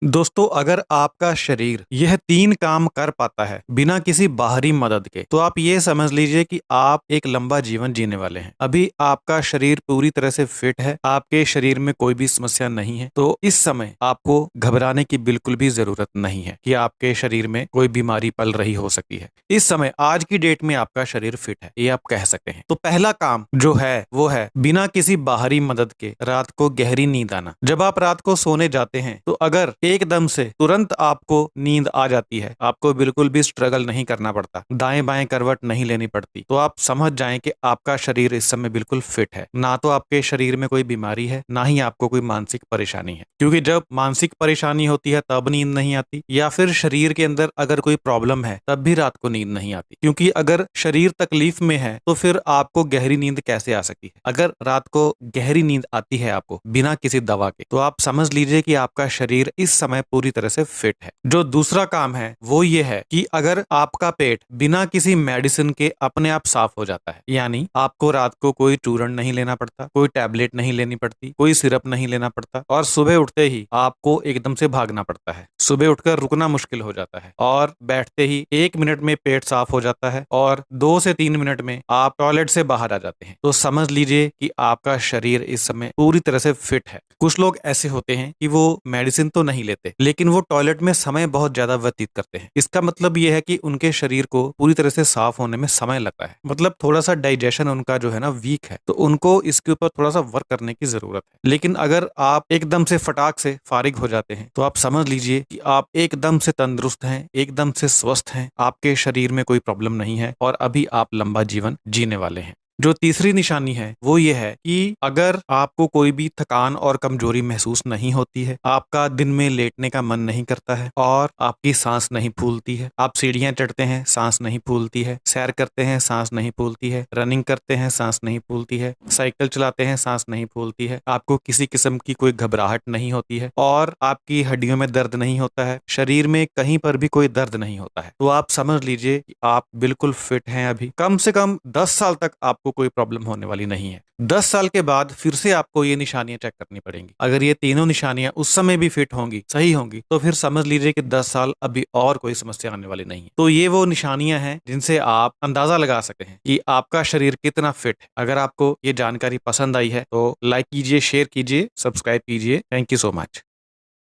दोस्तों, अगर आपका शरीर यह 3 काम कर पाता है बिना किसी बाहरी मदद के, तो आप ये समझ लीजिए कि आप एक लंबा जीवन जीने वाले हैं। अभी आपका शरीर पूरी तरह से फिट है, आपके शरीर में कोई भी समस्या नहीं है, तो इस समय आपको घबराने की बिल्कुल भी जरूरत नहीं है कि आपके शरीर में कोई बीमारी पल रही हो सकती है। इस समय आज की डेट में आपका शरीर फिट है, ये आप कह सकते हैं। तो पहला काम जो है वो है बिना किसी बाहरी मदद के रात को गहरी नींद आना। जब आप रात को सोने जाते हैं तो अगर एकदम से तुरंत आपको नींद आ जाती है, आपको बिल्कुल भी स्ट्रगल नहीं करना पड़ता, दाएं बाएं करवट नहीं लेनी पड़ती, तो आप समझ जाएं कि आपका शरीर इस समय बिल्कुल फिट है। ना तो आपके शरीर में कोई बीमारी है, ना ही आपको कोई मानसिक परेशानी है। क्योंकि जब मानसिक परेशानी होती है तब नींद नहीं आती, या फिर शरीर के अंदर अगर कोई प्रॉब्लम है तब भी रात को नींद नहीं आती। क्योंकि अगर शरीर तकलीफ में है तो फिर आपको गहरी नींद कैसे आ सकती है। अगर रात को गहरी नींद आती है आपको बिना किसी दवा के, तो आप समझ लीजिए कि आपका शरीर इस समय पूरी तरह से फिट है। जो दूसरा काम है वो ये है कि अगर आपका पेट बिना किसी मेडिसिन के अपने आप साफ हो जाता है, यानी आपको रात को कोई चूर्ण नहीं लेना पड़ता, कोई टैबलेट नहीं लेनी पड़ती, कोई सिरप नहीं लेना पड़ता, और सुबह उठते ही आपको एकदम से भागना पड़ता है, सुबह उठकर रुकना मुश्किल हो जाता है, और बैठते ही 1 मिनट में पेट साफ हो जाता है, और 2 से 3 मिनट में आप टॉयलेट से बाहर आ जाते हैं, तो समझ लीजिए कि आपका शरीर इस समय पूरी तरह से फिट है। कुछ लोग ऐसे होते हैं कि वो मेडिसिन तो नहीं लेते, लेकिन वो टॉयलेट में समय बहुत ज्यादा व्यतीत करते हैं। इसका मतलब ये है कि उनके शरीर को पूरी तरह से साफ होने में समय लगता है, मतलब थोड़ा सा डाइजेशन उनका जो है ना वीक है, तो उनको इसके ऊपर थोड़ा सा वर्क करने की जरूरत है। लेकिन अगर आप एकदम से फटाक से फारिग हो जाते हैं तो आप समझ लीजिए कि आप एकदम से तंदुरुस्त हैं, एकदम से स्वस्थ हैं, आपके शरीर में कोई प्रॉब्लम नहीं है, और अभी आप लंबा जीवन जीने वाले हैं। जो तीसरी निशानी है वो ये है कि अगर आपको कोई भी थकान और कमजोरी महसूस नहीं होती है, आपका दिन में लेटने का मन नहीं करता है, और आपकी सांस नहीं फूलती है, आप सीढ़ियां चढ़ते हैं सांस नहीं फूलती है, सैर करते हैं सांस नहीं फूलती है, रनिंग करते हैं सांस नहीं फूलती है, साइकिल चलाते हैं सांस नहीं फूलती है, आपको किसी किस्म की कोई घबराहट नहीं होती है, और आपकी हड्डियों में दर्द नहीं होता है, शरीर में कहीं पर भी कोई दर्द नहीं होता है, तो आप समझ लीजिए कि आप बिल्कुल फिट हैं। अभी कम से कम 10 साल तक आपको कोई प्रॉब्लम होने वाली नहीं है। 10 साल के बाद फिर से आपको ये निशानियां चेक करनी पड़ेंगी। अगर ये तीनों निशानियां उस समय भी फिट होंगी, सही होंगी, तो फिर समझ लीजिए कि 10 साल अभी और कोई समस्या आने वाली नहीं है। तो ये वो निशानियां हैं जिनसे आप अंदाजा लगा सकते हैं कि आपका शरीर कितना फिट है। अगर आपको ये जानकारी पसंद आई है तो लाइक कीजिए, शेयर कीजिए, सब्सक्राइब कीजिए। Thank you so much.